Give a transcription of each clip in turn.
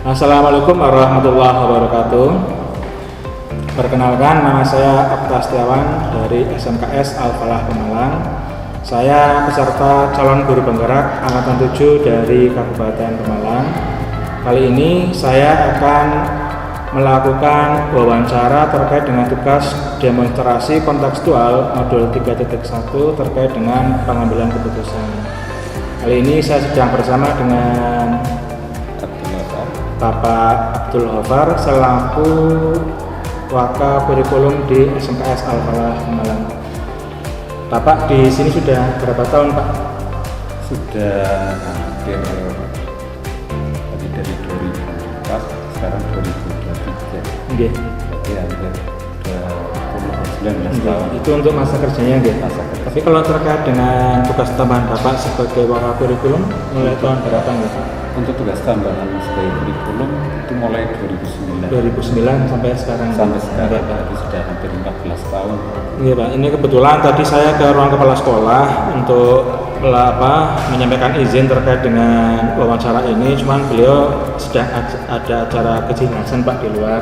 Assalamualaikum warahmatullahi wabarakatuh. Perkenalkan, nama saya Abta Setiawan dari SMKS Al-Falah Pemalang. Saya peserta calon guru penggerak angkatan 7 dari Kabupaten Pemalang. Kali ini saya akan melakukan wawancara terkait dengan tugas demonstrasi kontekstual modul 3.1 terkait dengan pengambilan keputusan. Kali ini saya sedang bersama dengan Bapak Abdul Ghafar selaku Waka Kurikulum di SMKS Al-Falah Pemalang. Bapak di sini sudah berapa tahun, Pak? Sudah hampir tadi dari 2004, sekarang 2023. Nggih. Berarti hampir 19 tahun. Itu untuk masa kerjanya, nggih. Masa kerja. Tapi kalau terkait dengan tugas tambahan Bapak sebagai Waka Kurikulum mulai tahun berapa, nggih? Untuk tugas tambahan sebagai kurikulum itu mulai 2009 sampai sekarang. sampai sekarang, Pak. berarti sudah hampir 14 tahun. Iya, Pak. Ini kebetulan tadi saya ke ruang kepala sekolah untuk menyampaikan izin terkait dengan wawancara ini. Cuman beliau sedang ada acara kejelasan, Pak, di luar.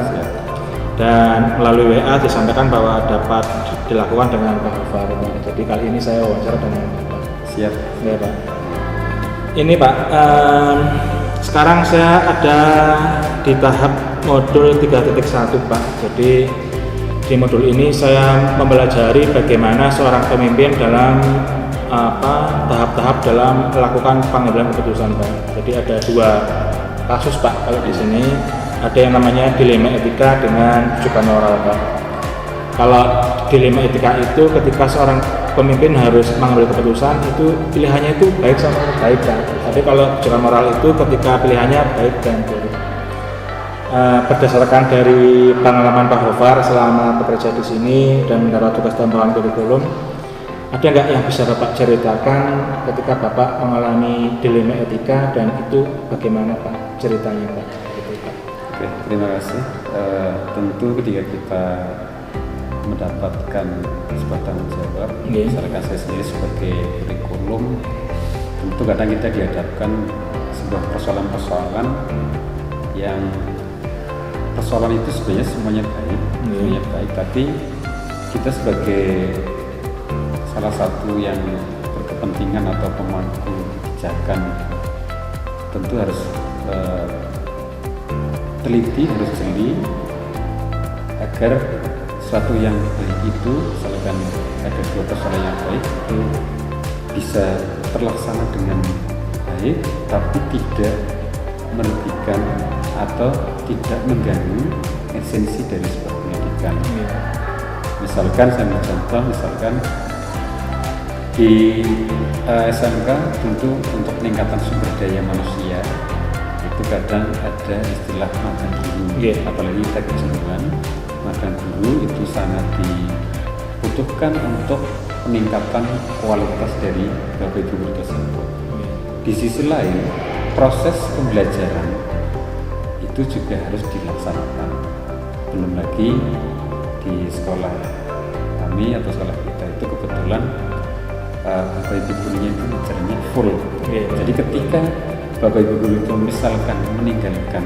Dan melalui WA disampaikan bahwa dapat dilakukan dengan Pak Ghafar. Jadi kali ini saya wawancara dengan Bapak. Siap. Iya, Pak. Ini, Pak, sekarang saya ada di tahap modul 3.1, Pak. Jadi di modul ini saya mempelajari bagaimana seorang pemimpin dalam tahap-tahap dalam melakukan pengambilan keputusan, Pak. Jadi ada dua kasus, Pak. Kalau di sini ada yang namanya dilema etika dengan rujukan moral, Pak. Kalau dilema etika itu ketika seorang pemimpin harus mengambil keputusan, itu pilihannya itu baik sama baik, Pak. Tapi kalau rujukan moral itu ketika pilihannya baik dan buruk. Berdasarkan dari pengalaman Pak Ghafar selama bekerja di sini dan mendapat tugas tambahan kurikulum, ada nggak yang bisa Bapak ceritakan ketika Bapak mengalami dilema etika dan itu bagaimana, Pak, ceritanya, Pak? Gitu, Pak. Oke, terima kasih. Tentu ketika kita mendapatkan sebuah tanggung jawab, misalkan saya sendiri sebagai kurikulum, tentu kadang kita dihadapkan sebuah persoalan-persoalan yang persoalan itu sebenarnya semuanya baik, tapi kita sebagai salah satu yang berkepentingan atau pemangku kebijakan tentu harus teliti, harus jeli agar sesuatu yang baik itu, misalkan ada dua persoalan yang baik itu bisa terlaksana dengan baik, tapi tidak merugikan atau tidak mengganggu esensi dari sebuah pendidikan. Misalkan saya ambil contoh, misalkan di SMK tentu untuk peningkatan sumber daya manusia itu kadang ada istilah magang guru, apalagi kita kecenderungan magang guru itu sangat dibutuhkan untuk peningkatan kualitas dari Bapak Ibu guru tersebut. Di sisi lain, proses pembelajaran itu juga harus dilaksanakan. Belum lagi di sekolah kami atau sekolah kita itu kebetulan Bapak Ibu gurunya itu ngajarnya full. Jadi ketika Bapak Ibu guru itu misalkan meninggalkan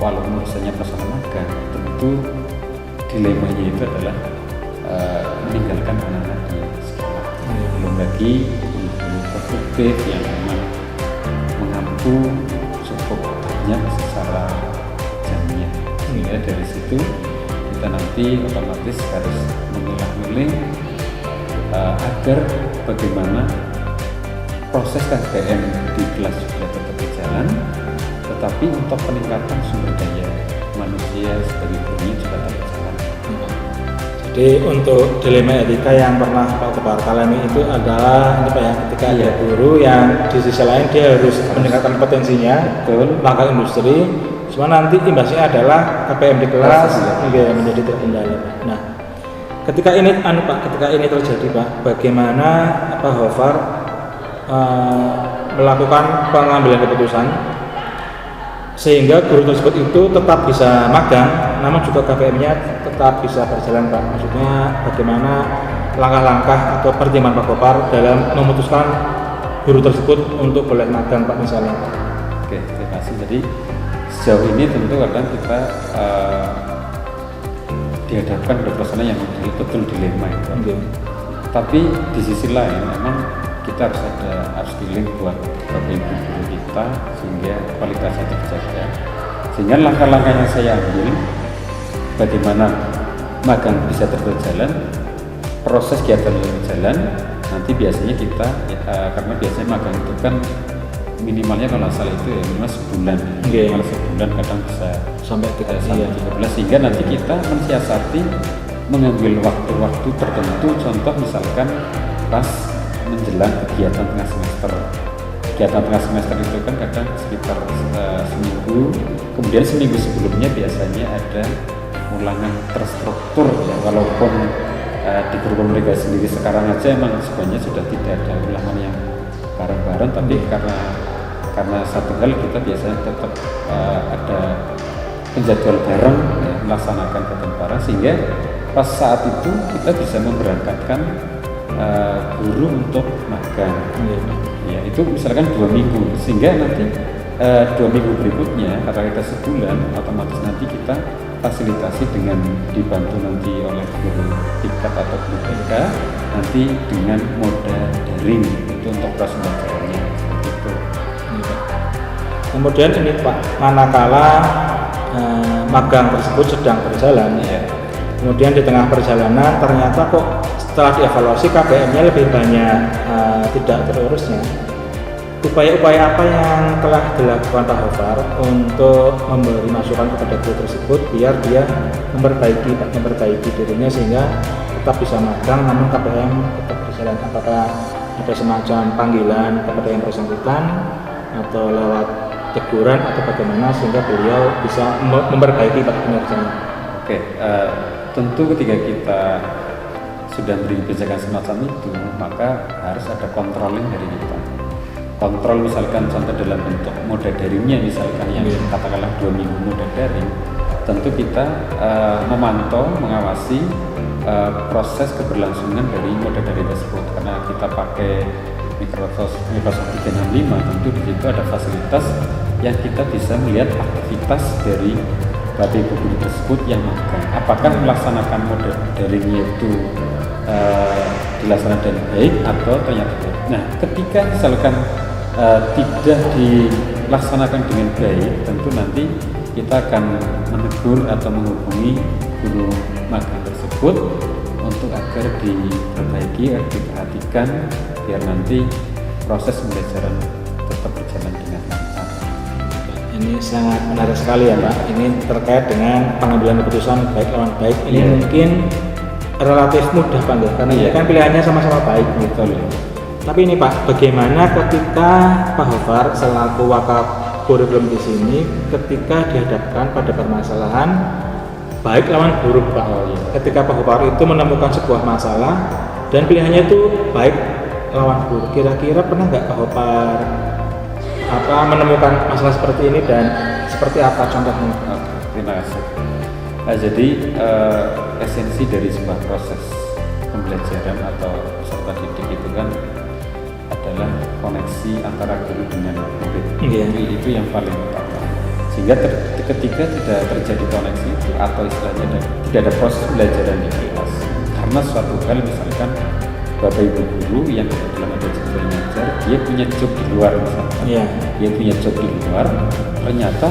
walaupun misalnya persoalan magang, tentu dilemanya itu adalah meninggalkan anak-anak di sekolah. Belum lagi guru produktif yang memang mengampu cukup banyak secara jamnya. Sehingga dari situ kita nanti otomatis harus memilah-milih agar bagaimana proses KKM di kelas juga tetap berjalan, tetapi untuk peningkatan sumber daya manusia sebagai gurunya juga tetap berjalan. Jadi untuk dilema etika yang pernah Pak Ghafar alami itu adalah ini, Pak, ya, ketika ada guru yang di sisi lain dia harus meningkatkan potensinya, langkah industri, cuma nanti imbasnya adalah KPM di kelas yang menjadi terkendala, Pak. Nah, ketika ini terjadi, Pak, bagaimana Pak Ghafar melakukan pengambilan keputusan sehingga guru tersebut itu tetap bisa magang, namun juga KPM-nya tetap bisa berjalan, Pak. Maksudnya bagaimana langkah-langkah atau pertimbangan Pak Ghafar dalam memutuskan guru tersebut untuk boleh magang, Pak, misalnya. Oke, terima kasih. Jadi sejauh ini tentu kadang kita dihadapkan pada persoalan yang betul dilema itu. Okay. Tapi di sisi lain memang kita harus ada upskilling buat bapak ibu guru kita sehingga kualitasnya terjaga. Sehingga langkah-langkah yang saya ambil, bagaimana magang bisa terus berjalan, proses kegiatan berjalan, nanti biasanya kita karena biasanya magang itu kan minimalnya kalau salah itu ya minimal sebulan, minimal sebulan, kadang bisa sampai 3 bulan, sehingga nanti kita mensiasati mengambil waktu-waktu tertentu, contoh misalkan pas menjelang kegiatan tengah semester. Kegiatan tengah semester itu kan kadang sekitar seminggu, kemudian seminggu sebelumnya biasanya ada ulangan terstruktur ya, walaupun di guru mereka sendiri sekarang aja emang sebenarnya sudah tidak ada ulangan yang bareng-bareng, tapi karena satu hal kita biasanya tetap ada penjadwal bareng ya, melaksanakan kegiatan bareng, sehingga pas saat itu kita bisa memberangkatkan guru untuk magang. Ya, itu misalkan 2 minggu, sehingga nanti 2 minggu berikutnya karena kita sebulan, otomatis nanti kita fasilitasi dengan dibantu nanti oleh guru tingkat atau guru TK nanti dengan moda daring itu untuk proses belajarnya seperti itu. Kemudian ini Pak, manakala magang tersebut sedang berjalan, ya. Kemudian di tengah perjalanan ternyata kok setelah dievaluasi KBM-nya lebih banyak tidak terurusnya. Upaya-upaya apa yang telah dilakukan Pak Hofar untuk memberi masukan kepada guru tersebut biar dia memperbaiki dirinya sehingga tetap bisa magang namun KBM tetap berjalan? Apakah ada semacam panggilan kepada yang bersangkutan atau lewat teguran atau bagaimana sehingga beliau bisa memperbaiki kinerjanya? Oke, tentu ketika kita sudah beri kebijakan semacam itu, maka harus ada controlling dari kita. Kontrol misalkan contoh dalam bentuk moda daringnya, misalkan yang katakanlah 2 minggu moda daring, tentu kita memantau, mengawasi proses keberlangsungan dari moda daring tersebut. Karena kita pakai Microsoft 365, tentu di situ ada fasilitas yang kita bisa melihat aktivitas dari bapak ibu guru tersebut yang magang. Apakah melaksanakan moda daringnya itu dilaksanakan dengan baik atau ternyata baik. Nah, ketika misalkan tidak dilaksanakan dengan baik, tentu nanti kita akan menegur atau menghubungi guru magang tersebut untuk agar diperbaiki, agar diperhatikan biar nanti proses pembelajaran tetap berjalan dengan lancar. Ini sangat menarik sekali ya Pak. Ini terkait dengan pengambilan keputusan baik lawan baik. Ini mungkin relatif mudah Pak, karena ini kan pilihannya sama-sama baik gitu. Tapi ini Pak, bagaimana ketika Pak Hofar selaku wakaf kurikulum di sini ketika dihadapkan pada permasalahan baik lawan buruk Pak? Ketika Pak Hofar itu menemukan sebuah masalah dan pilihannya itu baik lawan buruk, kira-kira pernah nggak Pak Hofar menemukan masalah seperti ini dan seperti apa contohnya? Terima kasih. Jadi esensi dari sebuah proses pembelajaran atau peserta didik itu kan adalah koneksi antara guru dengan murid. Itu yang paling utama. Sehingga ketika tidak terjadi koneksi itu atau istilahnya tidak ada proses pembelajaran di kelas, karena suatu hal misalkan bapak ibu guru yang kebetulan ada jadwal ngajar, dia punya job di luar misalkan, dia punya job di luar, ternyata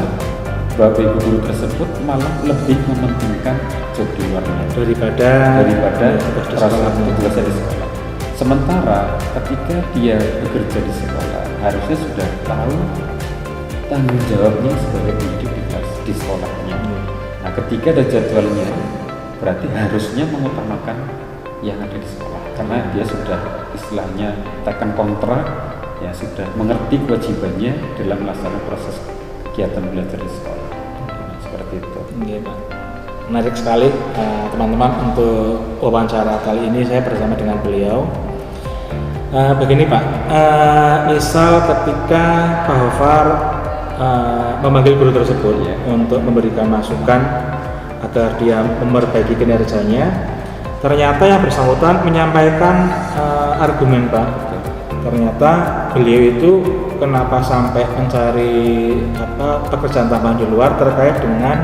bapak ibu guru tersebut malah lebih mementingkan job di luarnya daripada proses tugasnya di sekolah. Sementara ketika dia bekerja di sekolah, harusnya sudah tahu tanggung jawabnya sebagai pendidik di sekolahnya. Nah, ketika ada jadwalnya, berarti harusnya mengutamakan yang ada di sekolah, karena dia sudah istilahnya tekan kontrak, ya sudah mengerti kewajibannya dalam melaksanakan proses kegiatan belajar di sekolah. Seperti itu. Iya Pak. Menarik sekali teman-teman, untuk wawancara kali ini saya bersama dengan beliau. Begini Pak, misal ketika Pak Hofar memanggil guru tersebut untuk memberikan masukan agar dia memperbaiki kinerjanya, ternyata yang bersangkutan menyampaikan argumen Pak. Ternyata beliau itu kenapa sampai mencari pekerjaan tambahan di luar terkait dengan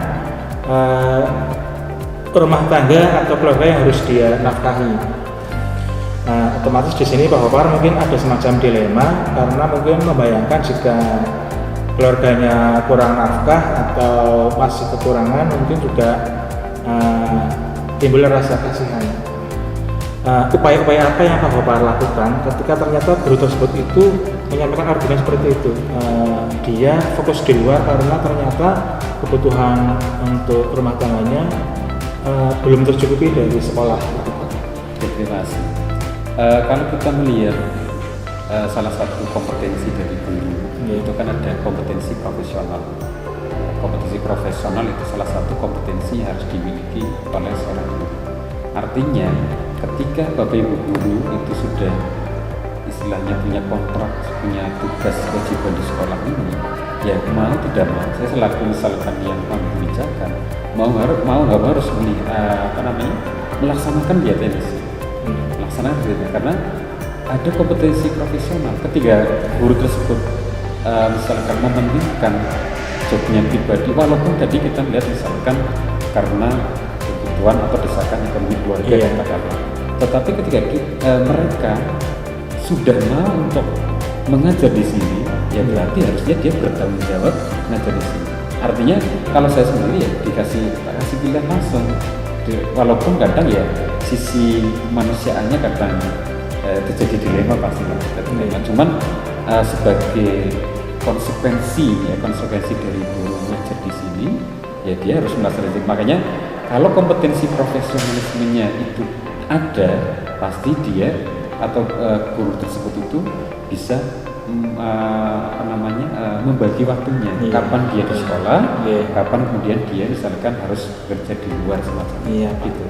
rumah tangga atau keluarga yang harus dia nafkahi. Nah, otomatis di sini Pak Hopar mungkin ada semacam dilema karena mungkin membayangkan jika keluarganya kurang nafkah atau masih kekurangan, mungkin juga timbul rasa kasihan. Upaya-upaya apa yang Pak Hopar lakukan ketika ternyata guru tersebut itu menyampaikan argumen seperti itu? Dia fokus di luar karena ternyata kebutuhan untuk rumah tangganya belum tercukupi dari sekolah. Terima kasih. Kalau kita melihat salah satu kompetensi dari guru, itu kan ada kompetensi profesional. Kompetensi profesional itu salah satu kompetensi yang harus dimiliki oleh seorang guru. Artinya, ketika Bapak Ibu guru itu sudah istilahnya punya kontrak, punya tugas kewajiban di sekolah ini, ya mau tidak mau, saya selaku misalkan yang kebijakan, harus melaksanakan dia tenis, karena ada kompetensi profesional. Ketika guru tersebut misalkan mementingkan jobnya pribadi, walaupun tadi kita lihat misalkan karena kebutuhan atau desakan ekonomi keluarga yang katakan, tetapi ketika mereka sudah mau untuk mengajar di sini, ya berarti harusnya dia bertanggung jawab mengajar di sini. Artinya kalau saya sendiri ya dikasih pilihan langsung, walaupun kadang ya sisi manusiaannya kadang terjadi dilema pasti dilema. Cuman sebagai konsekuensi dari guru mengajar di sini, ya dia harus melaksanakan. Makanya kalau kompetensi profesionalismenya itu ada, pasti dia atau guru tersebut itu bisa membagi waktunya, kapan dia di sekolah, kapan kemudian dia misalkan harus bekerja di luar semacam itu.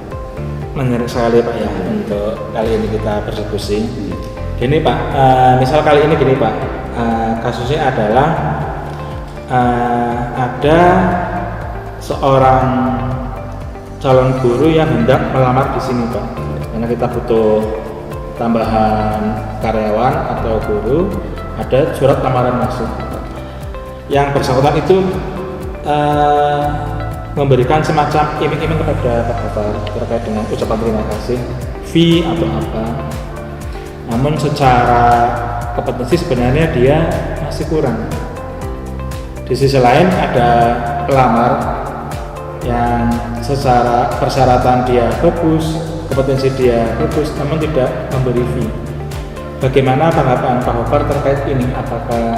Menarik sekali Pak ya untuk kali ini kita berdiskusi. Gini Pak, misal kali ini gini Pak, kasusnya adalah ada seorang calon guru yang hendak melamar di sini Pak, karena kita butuh tambahan karyawan atau guru, ada surat lamaran masuk. Yang bersangkutan itu memberikan semacam iming-iming kepada Pak Hopar terkait dengan ucapan terima kasih, fee atau apa. Namun secara kompetensi sebenarnya dia masih kurang. Di sisi lain ada pelamar yang secara persyaratan dia bagus, kompetensi dia bagus, namun tidak memberi fee. Bagaimana tanggapan Pak Hopar terkait ini? Apakah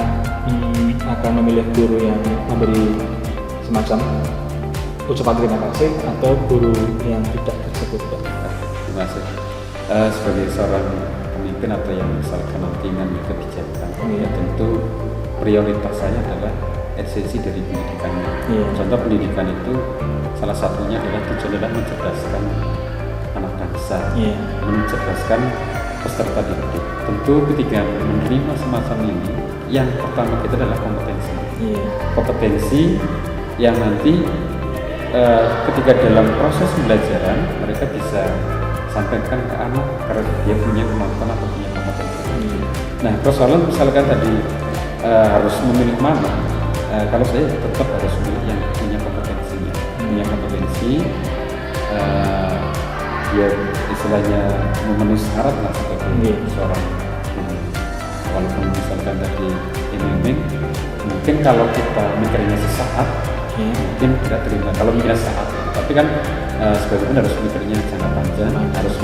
akan memilih guru yang memberi semacam ucapan terima kasih atau guru yang tidak tersebut? Terima kasih. Sebagai seorang pemimpin atau yang misalkan nanti mengambil kebijakan, ya tentu prioritas saya adalah esensi dari pendidikannya. Contoh pendidikan itu salah satunya adalah tujuan adalah mencerdaskan anak bangsa, mencerdaskan peserta didik. Tentu ketika menerima semacam ini, yang pertama kita adalah kompetensi. Kompetensi yang nanti ketika dalam proses pembelajaran mereka bisa sampaikan ke anak karena dia punya kemampuan atau punya kompetensi. Nah, persoalan misalkan tadi harus memilih mana, kalau saya tetap harus memilih yang punya kompetensinya, punya kompetensi, dia istilahnya memenuhi syarat lah sebagai seorang guru. Walaupun misalkan tadi iming-iming, mungkin kalau kita mikirnya sesaat, mungkin tidak terima kalau mikirnya saat, tapi kan sebagian harus mikirnya jangka panjang, harus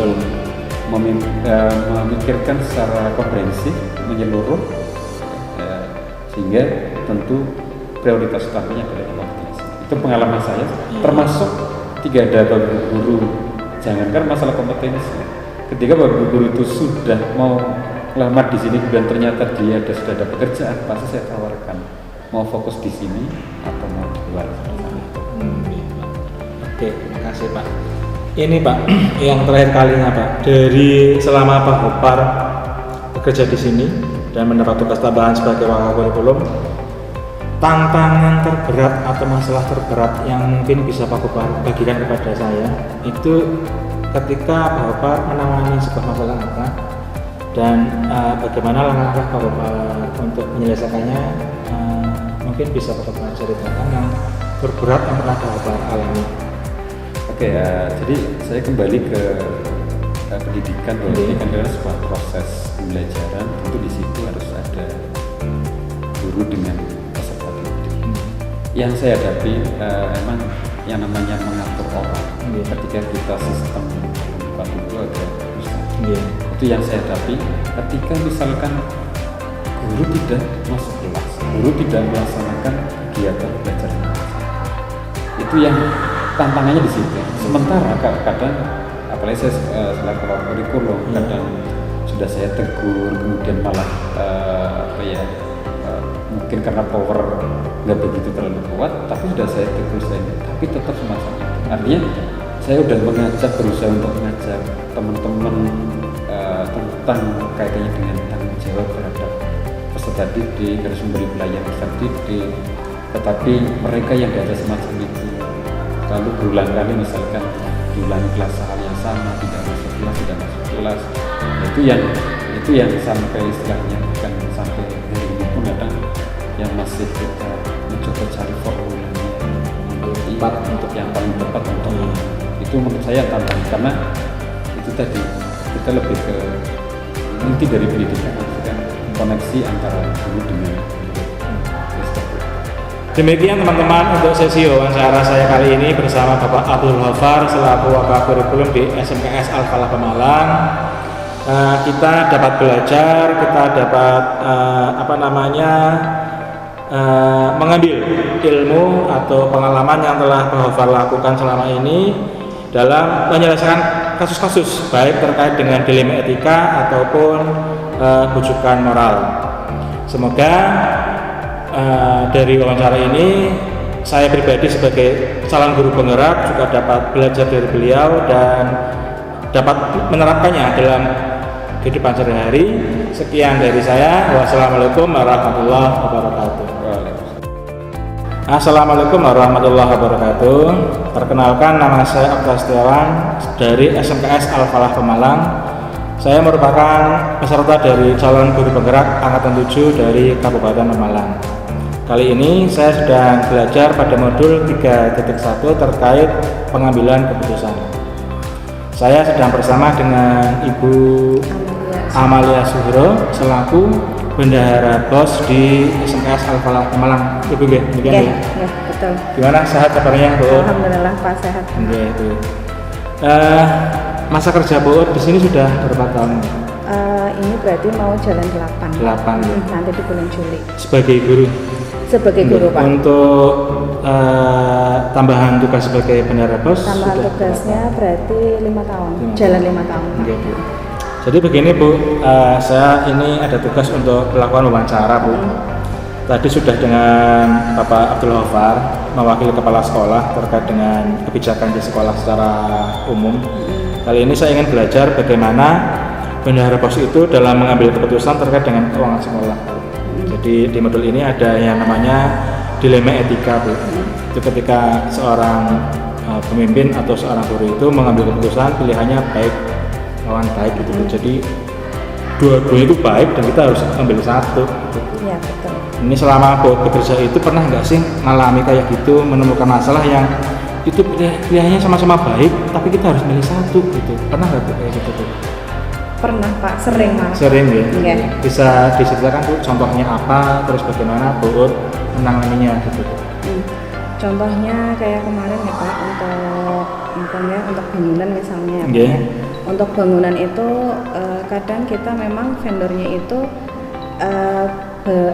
memikirkan secara komprehensif menyeluruh, sehingga tentu prioritas utamanya adalah kompetensi. Itu pengalaman saya, termasuk tiga ada Bapak Guru, jangankan masalah kompetensi, ketika Bapak Guru itu sudah mau lamar di sini dan ternyata dia sudah ada pekerjaan, pasti saya tawarkan mau fokus di sini atau mau di luar. Oke, terima kasih Pak. Ini Pak, yang terakhir kalinya Pak, dari selama Pak Hopar bekerja di sini dan mendapat tugas tambahan sebagai wakil kurikulum, tantangan terberat atau masalah terberat yang mungkin bisa Pak Hopar bagikan kepada saya itu ketika Pak Hopar menangani sebuah masalah apa, dan bagaimana langkah-langkah Pak Gofar untuk menyelesaikannya, mungkin bisa Pak Gofar ceritakan yang berberat yang pernah Pak Gofar alami. Oke, jadi saya kembali ke pendidikan. Pendidikan adalah sebuah proses pembelajaran. Tentu di situ harus ada guru dengan peserta didik. Yang saya hadapi emang yang namanya mengatur orang. Ketika kita sistem pendidikan itu ada itu yang saya hadapi. Ketika misalkan guru tidak masuk kelas, guru tidak melaksanakan kegiatan belajar mengajar, itu yang tantangannya di situ. Sementara kadang apalagi saya selaku kurikulum, kadang sudah saya tegur, kemudian malah mungkin karena power nggak begitu terlalu kuat, tapi sudah saya tegur, tapi tetap semacam itu. Artinya saya udah berusaha untuk mengajak teman-teman tentang kaitannya dengan tanggung jawab terhadap peserta didik, harus memberi pelayanan peserta didik, tetapi mereka yang ada semacam itu lalu berulang kali, misalkan diulangi kelas hal yang sama, tidak masuk kelas, itu yang sampai istilahnya bukan sampai hari ini pun kadang yang masih kita mencoba cari formulanya untuk yang paling tepat untuk itu menurut saya tantangan, karena itu tadi kita lebih ke inti dari pendidikan kan koneksi antara guru dengan Demikian teman-teman untuk sesi wawancara saya kali ini bersama Bapak Abdul Ghaffar selaku Wakil Kurikulum di SMKS Al-Falah Pemalang. Kita dapat belajar, kita dapat mengambil ilmu atau pengalaman yang telah Pak Ghaffar lakukan selama ini dalam menyelesaikan kasus-kasus baik terkait dengan dilema etika ataupun bujukan moral. Semoga dari wawancara ini saya pribadi sebagai calon guru penggerak juga dapat belajar dari beliau dan dapat menerapkannya dalam kehidupan sehari-hari. Sekian dari saya. Wassalamualaikum warahmatullahi wabarakatuh. Assalamualaikum warahmatullahi wabarakatuh. Perkenalkan, nama saya Abdul Setiawan dari SMKS Al-Falah Pemalang. Saya merupakan peserta dari calon guru penggerak angkatan 7 dari Kabupaten Pemalang. Kali ini saya sedang belajar pada modul 3.1 terkait pengambilan keputusan. Saya sedang bersama dengan Ibu Amalia Suhro selaku Bendahara BOS di SMKS Al-Falah Pemalang. Ibu ya, betul. Gimana, sehat kabarnya, Bu? Alhamdulillah Pak, sehat. Itu. Masa kerja Bu di sini sudah berapa tahun? Ini berarti mau jalan 8. Nanti di bulan Juli. Sebagai guru. Sebagai guru Pak. Untuk tambahan tugas sebagai bendahara BOS. Tambahan tugasnya berarti 5 tahun. Jalan 5 tahun. Oke, Bu. Jadi begini Bu, saya ini ada tugas untuk melakukan wawancara Bu. Tadi sudah dengan Bapak Abdul Ghaffar mewakili kepala sekolah terkait dengan kebijakan di sekolah secara umum. Kali ini saya ingin belajar bagaimana bendahara BOS itu dalam mengambil keputusan terkait dengan keuangan sekolah. Jadi di modul ini ada yang namanya dilema etika Bu. Itu ketika seorang pemimpin atau seorang guru itu mengambil keputusan pilihannya baik lawan baik gitu. Jadi dua-duanya itu baik dan kita harus ambil satu gitu. Iya, betul. Ini selama bekerja itu pernah nggak sih ngalami kayak gitu, menemukan masalah yang itu pilihannya sama-sama baik tapi kita harus milih satu gitu? Pernah nggak Bu kayak gitu? Pernah Pak, sering malah. Sering ya? Iya. Bisa diceritakan Bu contohnya apa, terus bagaimana Bu menanganinya gitu? Contohnya kayak kemarin ya Pak, untuk bangunan misalnya. Yeah. Untuk bangunan itu kadang kita memang vendornya itu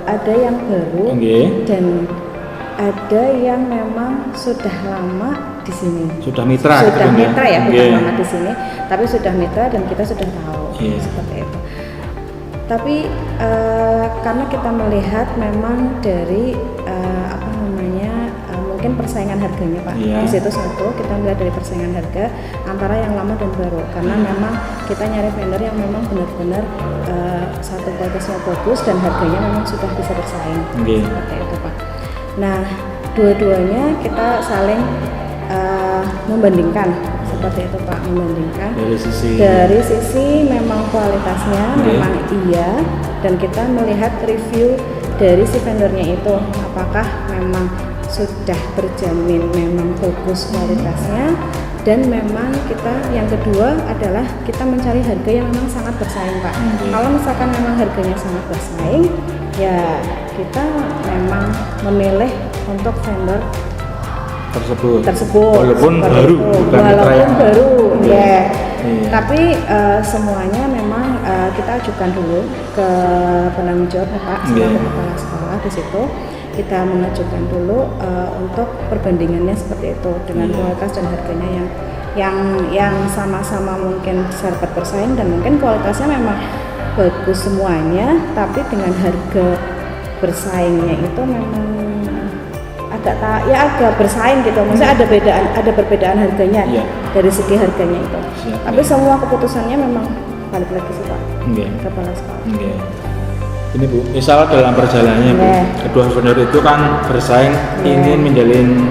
ada yang baru dan ada yang memang sudah lama di sini. Sudah mitra. Sudah mitra ya, bukan lama di sini, tapi sudah mitra dan kita sudah tahu seperti itu. Tapi karena kita melihat memang dari mungkin persaingan harganya Pak. Di situ satu kita melihat dari persaingan harga antara yang lama dan baru, karena memang kita nyari vendor yang memang benar-benar satu kualitasnya bagus dan harganya memang sudah bisa bersaing. Seperti itu Pak. Nah, dua-duanya kita saling membandingkan seperti itu Pak, membandingkan dari sisi memang kualitasnya memang iya, dan kita melihat review dari si vendornya itu apakah memang sudah terjamin memang bagus kualitasnya. Dan memang kita yang kedua adalah kita mencari harga yang memang sangat bersaing Pak. Kalau misalkan memang harganya sangat bersaing, ya kita memang memilih untuk vendor tersebut walaupun baru, ya. Tapi semuanya memang kita ajukan dulu ke penanggung jawab Pak, selaku kepala sekolah di situ. Kita mengajukan dulu untuk perbandingannya seperti itu dengan kualitas dan harganya yang sama-sama mungkin serbat bersaing, dan mungkin kualitasnya memang bagus semuanya, tapi dengan harga bersaingnya itu memang agak bersaing gitu. Maksudnya ada perbedaan harganya dari segi harganya itu. Tapi semua keputusannya memang balik lagi sih Pak, kepala sekolah. Ini Bu, misal dalam perjalanannya Bu, kedua vendor itu kan bersaing ingin menjalin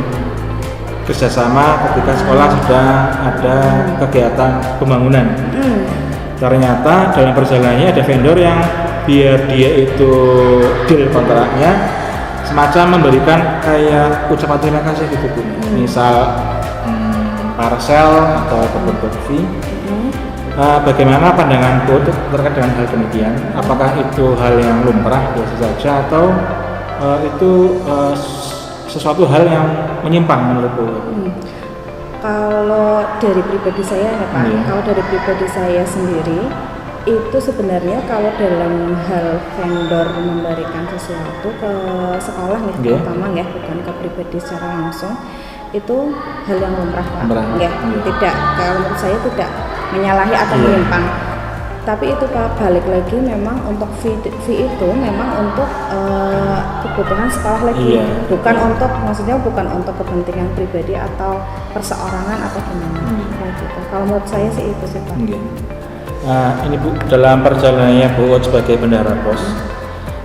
kerjasama ketika sekolah sudah ada kegiatan pembangunan. Ternyata dalam perjalanannya ada vendor yang biar dia itu deal kontraknya semacam memberikan kayak ucapan terima kasih gitu Bu. Misal parcel atau bentuk fee. Bagaimana pandangan Bu terkait dengan hal demikian? Apakah itu hal yang lumrah biasa saja atau itu sesuatu hal yang menyimpang menurut Bu? Kalau dari pribadi saya ya Pak, kalau dari pribadi saya sendiri itu sebenarnya kalau dalam hal vendor memberikan sesuatu ke sekolah nih, terutama ya bukan ke pribadi secara langsung, itu hal yang lumrah Pak. Tidak, kalau menurut saya tidak menyalahi atau menyimpang. Tapi itu Pak, balik lagi memang untuk fee itu memang untuk kebutuhan sekolah lagi, maksudnya bukan untuk kepentingan pribadi atau perseorangan atau gimana. Gitu. Kalau menurut saya sih itu sih Pak. Ini Bu, dalam perjalanannya Bu sebagai bendahara pos,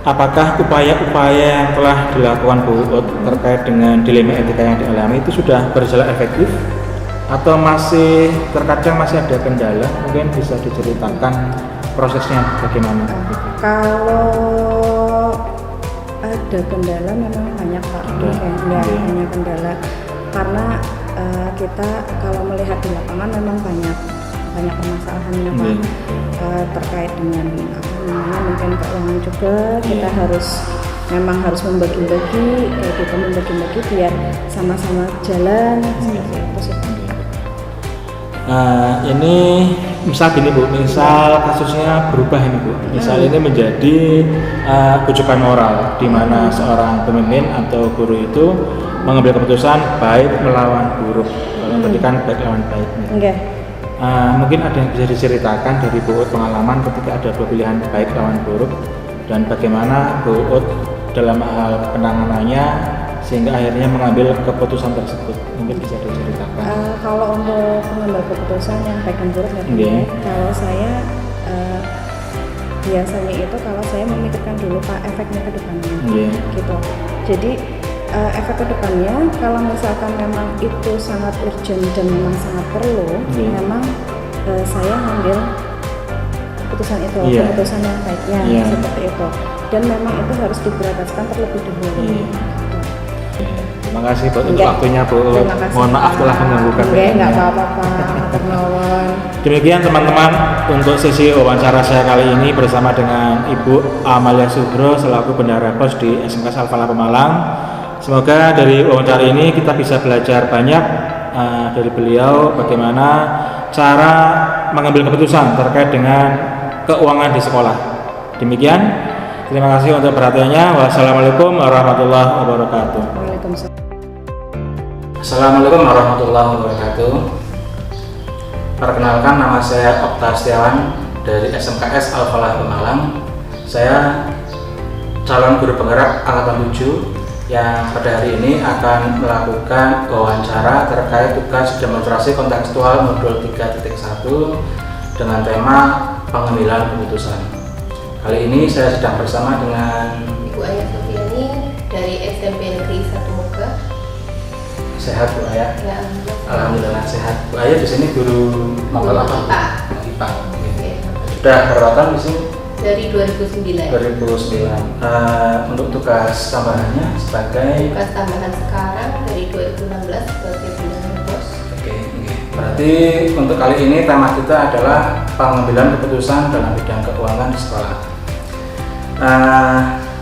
apakah upaya-upaya yang telah dilakukan Bu terkait dengan dilema etika yang dialami itu sudah berjalan efektif? Atau terkadang masih ada kendala, mungkin bisa diceritakan prosesnya bagaimana? Kalau ada kendala memang banyak Pak, banyak kendala karena kita kalau melihat di lapangan memang banyak permasalahannya Pak, terkait dengan mungkin keuangan juga. Kita harus membagi-bagi biar sama-sama jalan seperti itu sih. Ini misal gini Bu, misal kasusnya berubah ini Bu, misal ini menjadi bujukan moral di mana seorang pemimpin atau guru itu mengambil keputusan baik melawan buruk, kalau kan baik lawan baik. Mungkin ada yang bisa diceritakan dari Bu pengalaman ketika ada dua pilihan baik lawan buruk, dan bagaimana Bu dalam hal penanganannya sehingga akhirnya mengambil keputusan tersebut, mungkin bisa diceritakan. Kalau untuk mengambil keputusan yang baik dan buruk kalau saya biasanya itu kalau saya memikirkan dulu Pak efeknya ke depannya, gitu. Jadi efek ke depannya kalau misalkan memang itu sangat urgent dan memang sangat perlu, memang saya ngambil keputusan itu, keputusan yang baiknya seperti itu. Dan memang itu harus diprioritaskan terlebih dahulu. Terima kasih buat untuk waktunya Bu. Mohon maaf telah mengganggukan. Enggak apa-apa Pak. Demikian teman-teman untuk sesi wawancara saya kali ini bersama dengan Ibu Amalia Sugro selaku bendahara pos di SMK Al-Falah Pemalang. Semoga dari wawancara ini kita bisa belajar banyak dari beliau bagaimana cara mengambil keputusan terkait dengan keuangan di sekolah. Demikian, terima kasih untuk perhatiannya. Wassalamualaikum warahmatullahi wabarakatuh. Assalamualaikum warahmatullahi wabarakatuh. Perkenalkan, nama saya Okta Setiawan dari SMKS Al-Falah Pemalang. Saya calon guru penggerak angkatan 7 yang pada hari ini akan melakukan wawancara terkait tugas demonstrasi kontekstual modul 3.1 dengan tema pengambilan keputusan. Kali ini saya sedang bersama dengan Ibu Aya Sofiani dari SMP Negeri 1 Moga. sehat Bu Aya? Ya, alhamdulillah sehat. Bu Aya di sini guru mapel apa? IPA. Sudah berapa tahun di sini? Dari 2009. 2009. Untuk tugas tambahannya sebagai? Tugas tambahan sekarang dari 2016 sebagai bintang bos. Oke. Berarti untuk kali ini tema kita adalah pengambilan keputusan dalam bidang keuangan di sekolah.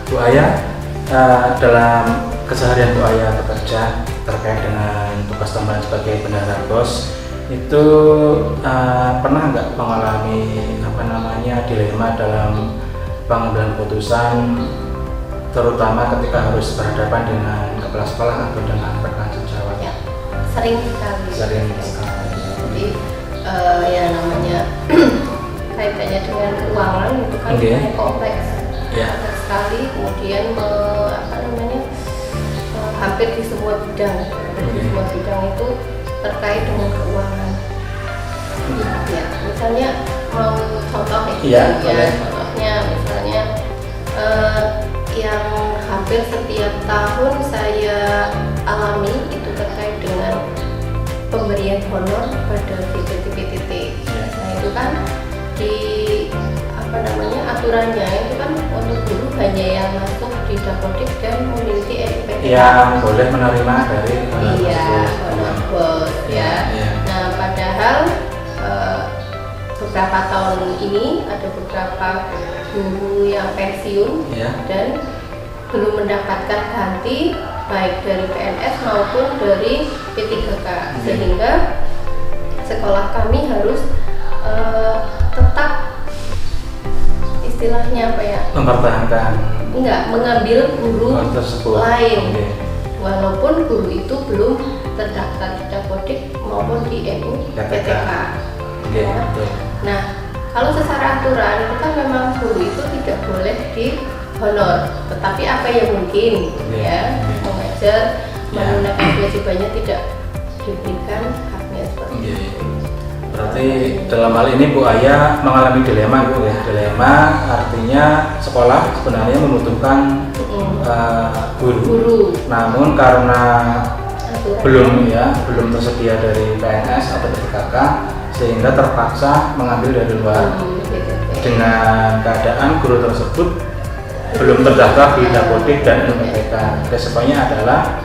Bu Aya, dalam keseharian Bu Aya bekerja terkait dengan tugas tambahan sebagai bendahara bos, itu pernah nggak mengalami dilema dalam pengambilan keputusan, terutama ketika harus berhadapan dengan kepala sekolah atau dengan rekan sejawat? Ya, sering sekali. Jadi ya namanya kaitannya dengan keuangan itu kan kompleks, kompleks sekali. Kemudian hampir di semua bidang, itu terkait dengan keuangan. Ya, misalnya mau contoh contohnya misalnya yang hampir setiap tahun saya alami itu terkait dengan pemberian honor pada PTT. Nah itu kan di aturannya itu kan untuk guru hanya yang masuk di Dapodik dan memiliki NIPTK yang boleh menerima dari honor bos ya. Nah padahal beberapa tahun ini ada beberapa guru yang pensiun dan belum mendapatkan ganti baik dari PNS maupun dari P3K, sehingga sekolah kami harus tetap istilahnya mempertahankan mengambil guru lain walaupun guru itu belum terdaftar di Dapodik maupun di NIPTK. Nah kalau secara aturan itu kan memang guru itu tidak boleh di honor, tetapi apa yang mungkin mengajar menunaikan kewajibannya tidak diberikan haknya seperti itu. Berarti dalam hal ini Bu Aya mengalami dilema Bu ya. Dilema artinya sekolah sebenarnya membutuhkan guru. Namun karena belum tersedia dari PNS atau P3K sehingga terpaksa mengambil dari luar. Dengan keadaan guru tersebut belum terdaftar di Dapodik dan NIPTK. Resikonya adalah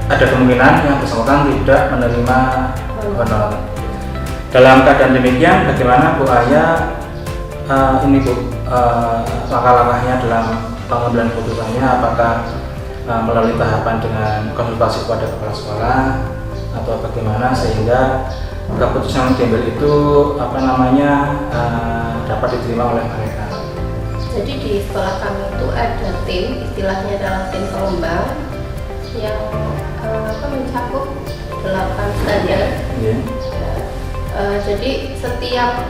ada kemungkinan yang bersangkutan tidak menerima honor. Dalam keadaan demikian, bagaimana Bu Aya langkah-langkahnya dalam pengambilan keputusannya? Apakah melalui tahapan dengan konsultasi kepada kepala sekolah atau bagaimana sehingga keputusan yang diambil itu dapat diterima oleh mereka? Jadi di sekolah kami itu ada tim, istilahnya dalam tim pengembang yang mencakup 8 standar. Jadi setiap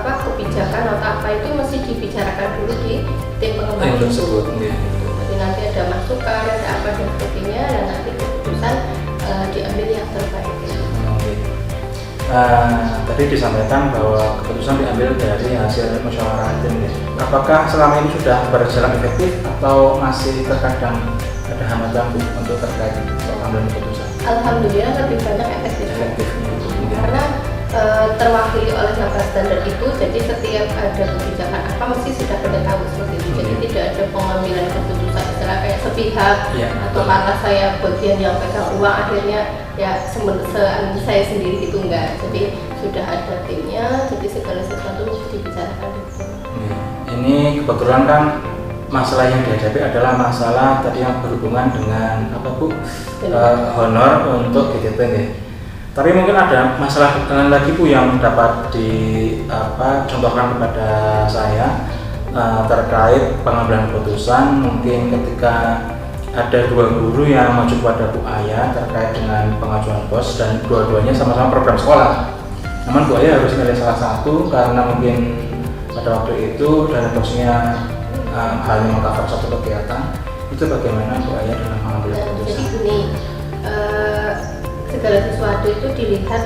kebijakan atau apa itu mesti dibicarakan dulu di tim pengembang tersebut. Jadi nanti ada masukan, ada apa dan sebagainya, dan nanti keputusan diambil yang terbaik. Tadi disampaikan bahwa keputusan diambil dari hasil musyawarah tim. Apakah selama ini sudah berjalan efektif atau masih terkadang ada hambatan untuk terkait pengambilan keputusan? Alhamdulillah lebih banyak efektif. Karena terwakili oleh 8 standar itu, jadi setiap ada kebijakan apa mesti sudah pada tahu seperti itu. Jadi tidak ada pengambilan keputusan istilah kayak sepihak atau karena saya bagian yang pegang uang akhirnya saya sendiri gitu, enggak. Jadi sudah ada timnya, jadi segala sesuatu mesti dibicarakan itu. Ini kebetulan kan masalah yang dihadapi adalah masalah tadi yang berhubungan dengan honor untuk GTP. Tapi mungkin ada masalah lagi Bu yang dapat contohkan kepada saya terkait pengambilan keputusan. Mungkin ketika ada 2 guru yang maju kepada Bu Aya terkait dengan pengajuan bos dan dua-duanya sama-sama program sekolah. Namun Bu Aya harus milih salah satu karena mungkin pada waktu itu dana bosnya hanya mengcover satu kegiatan. Itu bagaimana Bu Aya dalam mengambil keputusan? Jadi gini, segala sesuatu itu dilihat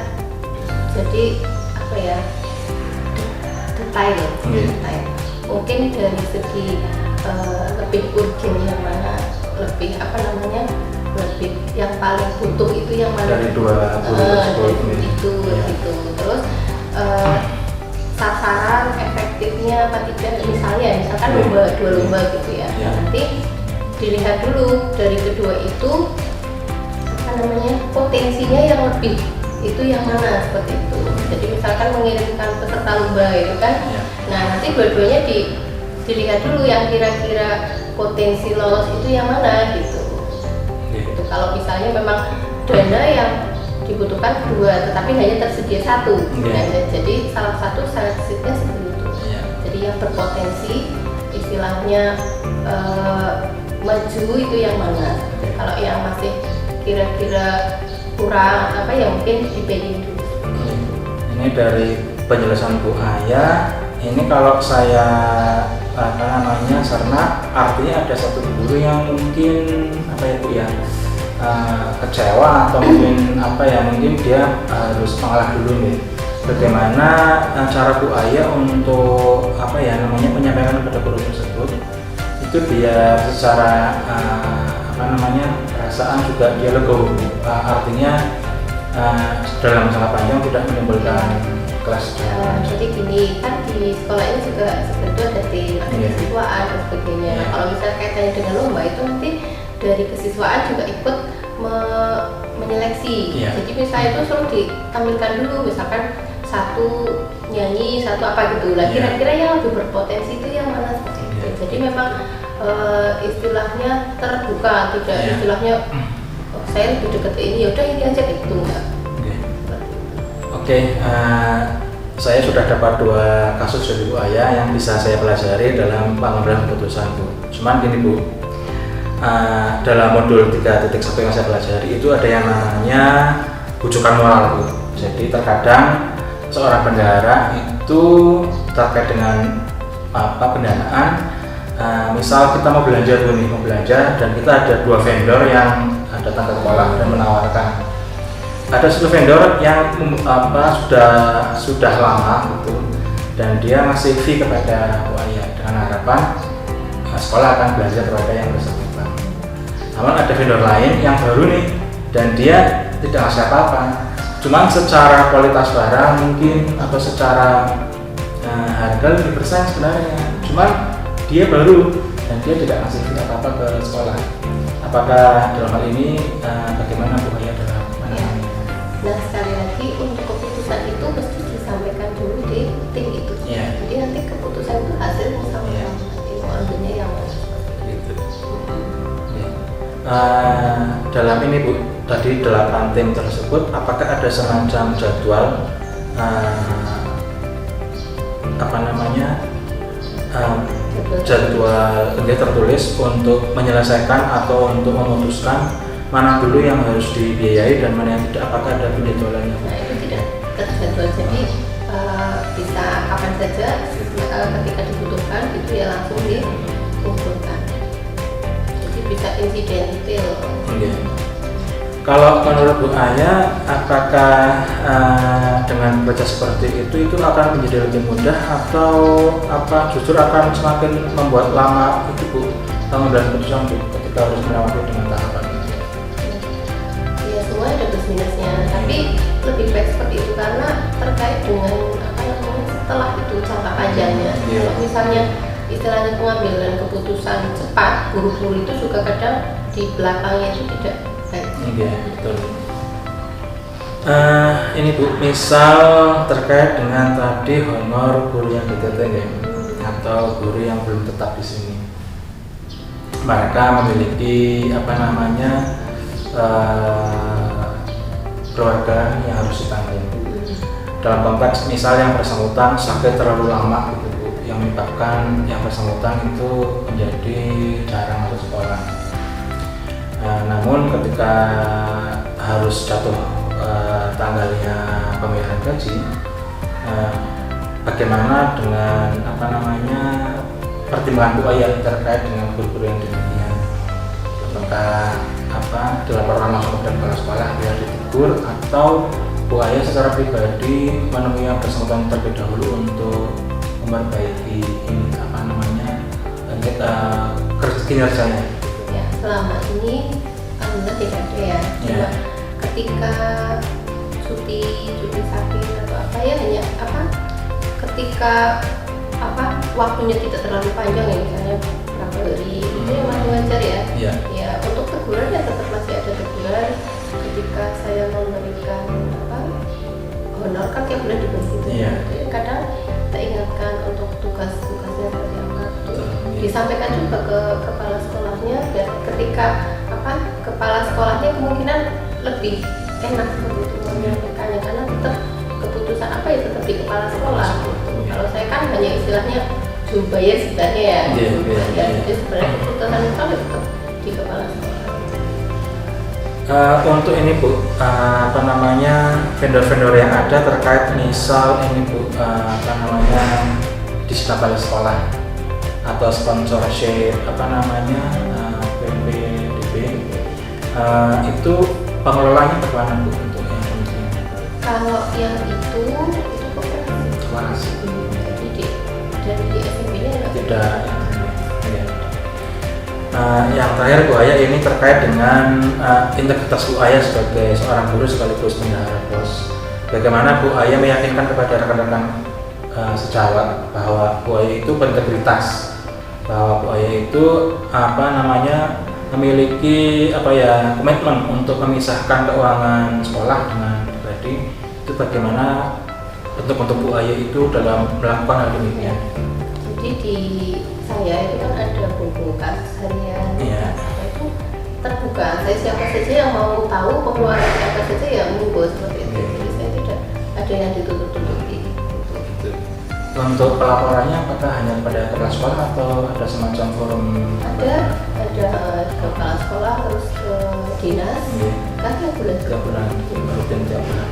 jadi detail. Mungkin dari segi lebih urgent yang mana lebih lebih yang paling butuh itu yang mana dari dua guru tersebut itu gitu. Terus sasaran efektifnya apa tidak, misalkan dua lomba gitu ya. Nanti dilihat dulu dari kedua itu potensinya yang lebih itu yang mana, seperti itu. Jadi misalkan mengirimkan peserta lomba itu kan, nah nanti dua-duanya dilihat dulu yang kira-kira potensi lolos itu yang mana gitu. Gitu. Kalau misalnya memang dana yang dibutuhkan 2 tetapi hanya tersedia 1, jadi salah satu seleksinya seperti itu. Jadi yang berpotensi istilahnya maju itu yang mana. Kalau yang masih kira-kira kurang mungkin dipending dulu. Ini dari penjelasan Bu Aya, ini kalau saya karena artinya ada satu guru yang mungkin kecewa atau mungkin mungkin dia harus mengalah dulu nih. Bagaimana cara Bu Aya untuk menyampaikan kepada guru tersebut itu biar secara perasaan juga dia legowo, artinya dalam jangka panjang tidak menimbulkan kelas. Jadi gini, kan di sekolah ini juga sebenarnya ada kesiswaan dan sebagainya. Kalau misalnya kaitannya dengan lomba itu nanti dari kesiswaan juga ikut menyeleksi. Jadi misalnya itu selalu ditampilkan dulu, misalkan satu nyanyi, satu apa gitu lah. Kira-kira yang lebih berpotensi itu yang mana seperti itu. Jadi memang istilahnya terbuka, tidak istilahnya saya lebih dekat ke ini, yaudah ini aja gitu enggak. Saya sudah dapat 2 kasus dari Bu Aya yang bisa saya pelajari dalam pengambilan keputusan Bu. Cuman gini Bu, dalam modul 3.1 yang saya pelajari itu ada yang namanya bujukan moral Bu. Jadi terkadang seorang bendahara itu terkait dengan pendanaan, misal kita mau belanja dan kita ada 2 vendor yang datang ke sekolah dan menawarkan. Ada satu vendor yang sudah lama gitu, dan dia ngasih fee kepada Bu Aya dengan harapan sekolah akan belajar kepada yang bersangkutan. Namun ada vendor lain yang baru nih, dan dia tidak ngasih apa-apa. Cuman secara kualitas barang mungkin atau secara harga lebih bersaing sebenarnya. Cuman dia baru dan dia tidak ngasih fee apa-apa ke sekolah. Apakah dalam hal ini bagaimana Bu Aya dalam menangani? Nah, sekali lagi untuk keputusan itu mesti disampaikan dulu di tim itu. Jadi nanti keputusan itu hasil sama-sama ambilnya yang mana. Gitu. Dalam ini Bu, tadi 8 tim tersebut, apakah ada semacam jadwal jadwal tertulis untuk menyelesaikan atau untuk memutuskan mana dulu yang harus dibiayai dan mana yang tidak, apakah ada penjadwalannya? Nah, itu tidak terjadwal, jadi bisa kapan saja ketika dibutuhkan itu ya langsung dikumpulkan. Jadi bisa insidentil. Kalau menurut Bu Aya, apakah dengan baca seperti itu akan menjadi lebih mudah atau justru akan semakin membuat lama itu Bu pengambilan keputusan Bu ketika harus melewati dengan tahapan? Ya semua ada plus minusnya, tapi lebih baik seperti itu karena terkait dengan setelah itu jangka panjangnya. Kalau misalnya istilahnya pengambilan keputusan cepat, guru-guru itu juga kadang di belakangnya itu tidak baik. Betul. Ini Bu, misal terkait dengan tadi honor guru yang DTT atau guru yang belum tetap di sini, mereka memiliki keluarga yang harus ditanggung. Dalam konteks misal yang bersangkutan sakit terlalu lama gitu Bu, yang menyebabkan yang bersangkutan itu menjadi jarang masuk sekolah. Namun ketika harus jatuh tanggalnya pembayaran gaji, bagaimana dengan pertimbangan Bu Aya terkait dengan guru-guru yang demikian? Apakah dilaporkan langsung kepada kepala sekolah biar ditegur, atau Bu Aya secara pribadi menemui yang bersangkutan terlebih dahulu untuk memperbaiki kinerjanya? Ya, selama ini alhamdulillah tidak ada ya. Cuma ketika cuti sakit atau apa ya, hanya ketika waktunya tidak terlalu panjang ya, misalnya berapa hari itu yang masih wajar ya. Ya untuk teguran ya tetap masih ada teguran. Ketika saya memberikan honor kan tiap bulan diberi itu. Kadang saya ingatkan untuk tugas-tugasnya seperti apa. Disampaikan juga ke kepala sekolahnya, dan ketika kepala sekolahnya kemungkinan lebih enak seperti itu menyampaikannya, karena tetap keputusan tetap di kepala sekolah gitu. Kalau saya kan hanya istilahnya jubaya sebenarnya ya, jadi sebenarnya keputusan itu tetap di kepala sekolah. Untuk ini Bu, vendor-vendor yang ada terkait misal ini Bu, disita sekolah atau sponsorship PPDB, itu pengelolanya bagaimana Bu untuk yang ini? Kalau yang itu koperasi. Jadi di SMP-nya tidak. Yang terakhir Bu Aya, ini terkait dengan integritas Bu Aya sebagai seorang guru sekaligus bendahara POS. Bagaimana Bu Aya meyakinkan kepada rekan-rekan sejawat bahwa Bu Aya itu berintegritas, bahwa Bu Aya itu memiliki komitmen untuk memisahkan keuangan sekolah dengan pribadi. Itu bagaimana bentuk Bu Aya itu dalam melakukan hal demikian? Jadi di saya itu kan ada buku kas harian, itu terbuka. Saya siapa saja yang mau tahu pengeluaran siapa saja ya monggo seperti itu. Jadi saya tidak ada yang ditutup-tutupi. Untuk pelaporannya apakah hanya pada kepala sekolah atau ada semacam forum? Ada ke kepala sekolah, terus ke dinas, kan tiap bulan. Rutin tiap bulan.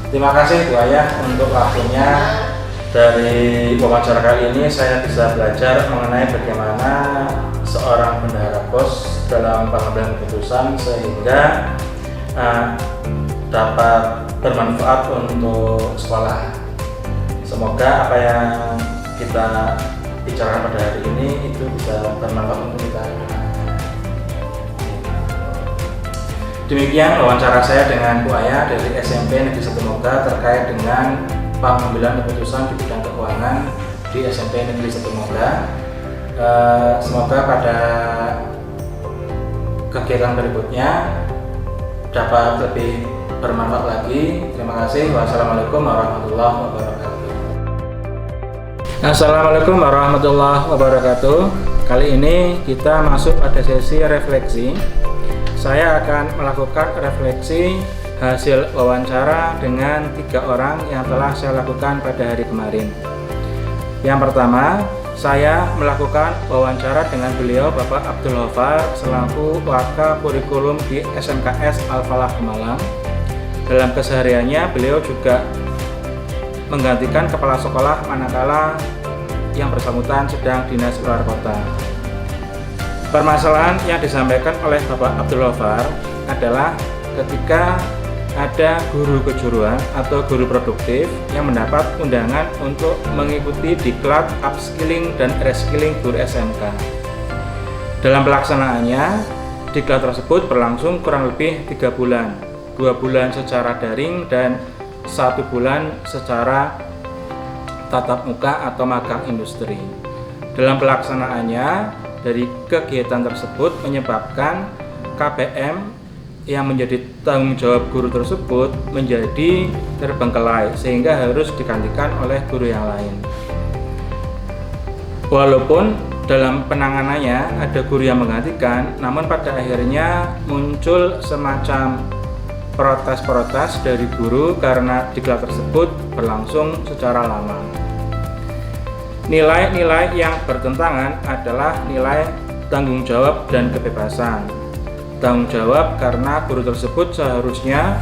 Terima kasih Bu Aya untuk waktunya. Dari wawancara kali ini saya bisa belajar mengenai bagaimana seorang bendahara POS dalam pengambilan keputusan sehingga dapat bermanfaat untuk sekolah. Semoga apa yang kita bicarakan pada hari ini itu bisa bermanfaat untuk kita. Demikian wawancara saya dengan Bu Aya dari SMP Negeri 1 Moga terkait dengan pengambilan keputusan di bidang keuangan di SMP Negeri 1 Moga. Semoga pada kegiatan berikutnya dapat lebih bermanfaat lagi. Terima kasih. Wassalamualaikum warahmatullahi wabarakatuh. Assalamualaikum warahmatullahi wabarakatuh. Kali ini kita masuk pada sesi refleksi. Saya akan melakukan refleksi hasil wawancara dengan 3 orang yang telah saya lakukan pada hari kemarin. Yang pertama, saya melakukan wawancara dengan beliau Bapak Abdul Ghaffar selaku Waka Kurikulum di SMKS Al-Falah Pemalang. Dalam kesehariannya beliau juga menggantikan kepala sekolah manakala yang bersangkutan sedang dinas luar kota. Permasalahan yang disampaikan oleh Bapak Abdul Ghaffar adalah ketika ada guru kejuruan atau guru produktif yang mendapat undangan untuk mengikuti diklat upskilling dan reskilling guru SMK. Dalam pelaksanaannya, diklat tersebut berlangsung kurang lebih 3 bulan, 2 bulan secara daring dan 1 bulan secara tatap muka atau magang industri. Dalam pelaksanaannya, dari kegiatan tersebut menyebabkan KPM yang menjadi tanggung jawab guru tersebut menjadi terbengkelai sehingga harus digantikan oleh guru yang lain. Walaupun dalam penanganannya ada guru yang menggantikan, namun pada akhirnya muncul semacam protes-protes dari guru karena diklat tersebut berlangsung secara lama. Nilai-nilai yang bertentangan adalah nilai tanggung jawab dan kebebasan. Tanggung jawab karena guru tersebut seharusnya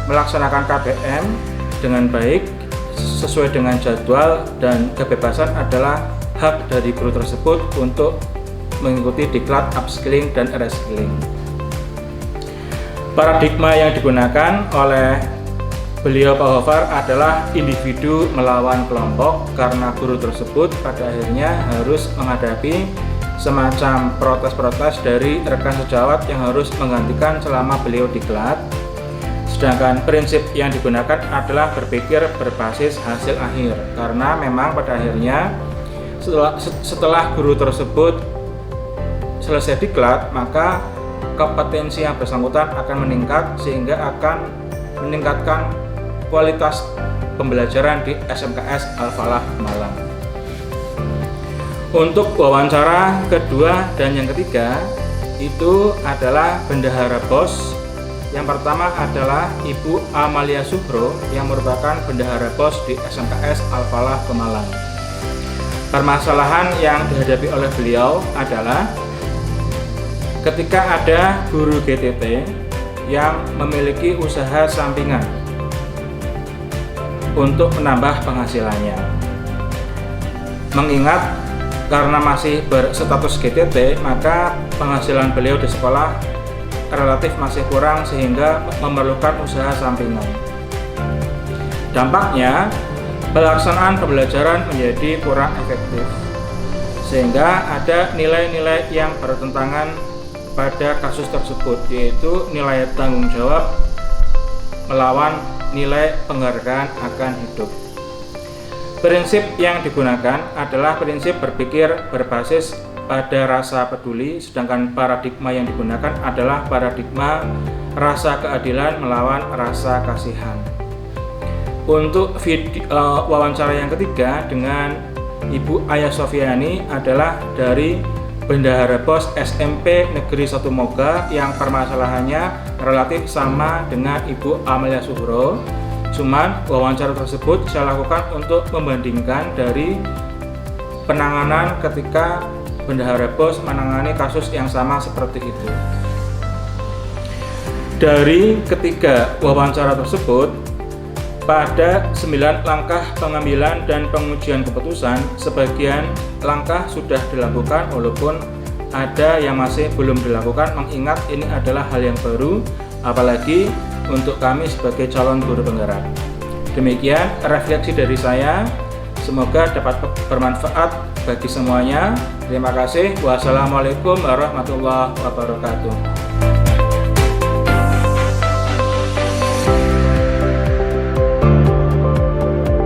melaksanakan KPM dengan baik sesuai dengan jadwal, dan kebebasan adalah hak dari guru tersebut untuk mengikuti diklat upskilling dan reskilling. Paradigma yang digunakan oleh beliau Pak Ghaffar adalah individu melawan kelompok karena guru tersebut pada akhirnya harus menghadapi semacam protes-protes dari rekan sejawat yang harus menggantikan selama beliau diklat. Sedangkan prinsip yang digunakan adalah berpikir berbasis hasil akhir, karena memang pada akhirnya setelah guru tersebut selesai diklat, maka kompetensi yang bersangkutan akan meningkat sehingga akan meningkatkan kualitas pembelajaran di SMKS Al-Falah Malang. Untuk wawancara kedua dan yang ketiga itu adalah bendahara BOS. Yang pertama adalah Ibu Amalia Subro yang merupakan bendahara BOS di SMKS Al-Falah Pemalang. Permasalahan yang dihadapi oleh beliau adalah ketika ada guru GTT yang memiliki usaha sampingan untuk menambah penghasilannya. Mengingat karena masih berstatus GTT, maka penghasilan beliau di sekolah relatif masih kurang sehingga memerlukan usaha sampingan. Dampaknya, pelaksanaan pembelajaran menjadi kurang efektif, sehingga ada nilai-nilai yang bertentangan pada kasus tersebut, yaitu nilai tanggung jawab melawan nilai penghargaan akan hidup. Prinsip yang digunakan adalah prinsip berpikir berbasis pada rasa peduli, sedangkan paradigma yang digunakan adalah paradigma rasa keadilan melawan rasa kasihan. Untuk wawancara yang ketiga dengan Ibu Ayah Sofiani adalah dari Bendahara BOS SMP Negeri 1 Moga yang permasalahannya relatif sama dengan Ibu Amalia Subro. Cuman wawancara tersebut saya lakukan untuk membandingkan dari penanganan ketika Bendahara BOS menangani kasus yang sama seperti itu. Dari ketiga wawancara tersebut, pada 9 langkah pengambilan dan pengujian keputusan, sebagian langkah sudah dilakukan walaupun ada yang masih belum dilakukan, mengingat ini adalah hal yang baru, apalagi untuk kami sebagai calon guru penggerak. Demikian refleksi dari saya, semoga dapat bermanfaat bagi semuanya. Terima kasih. Wassalamualaikum warahmatullahi wabarakatuh.